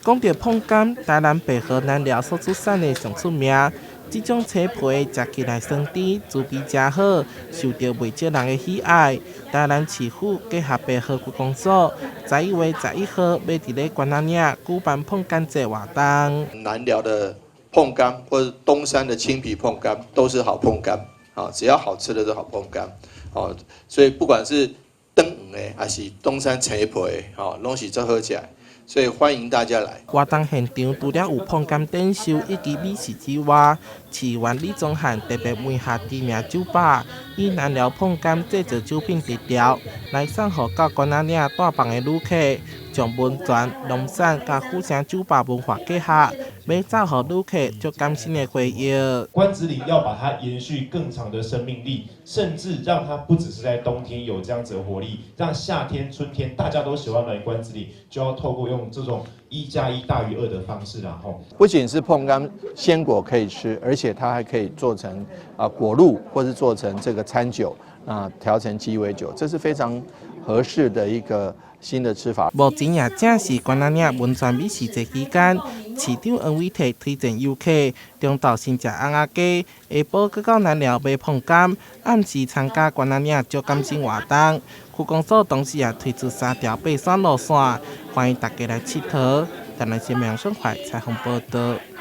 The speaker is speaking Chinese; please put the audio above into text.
讲到碰柑，台南白河南寮所出产的上出名。这种青皮食起来酸甜，滋味真好，受到袂少人的喜爱。台南市府结合白河区公所，11月11号要伫咧关仔岭举办碰柑节活动。南寮的碰柑或者东山的青皮碰柑都是好碰柑啊，只要好吃的都好碰柑哦。所以不管是灯鱼的还是东山青皮的，哦，拢是最好食。所以欢迎大家来。活动现场除了有碰柑展售以及美食之外，市员李宗翰特别问下知名酒吧，以南寮碰柑制造酒品特调，来送予到关仔岭带房的旅客，将温泉、农产甲府城酒吧文化结合，要造予旅客足甘心的回忆。关子岭要把它延续更长的生命力，甚至让它不只是在冬天有这样子的活力，让夏天、春天大家都喜欢来关子岭，就要透过用这种1+1大于2的方式，然后不仅是碰柑鲜果可以吃，而且它还可以做成果露，或是做成这个餐酒调成鸡尾酒，这是非常合适的一个新的吃法。目前也正是关仔岭温泉美食节期间，市长黄伟綽推荐游客中昼先食翁仔鸡，下晡搁到南寮买碰柑，暗时参加关仔岭足甘心活动。区公所同时也推出3条爬山路线，欢迎大家来佚佗。台南新闻生活采访报道。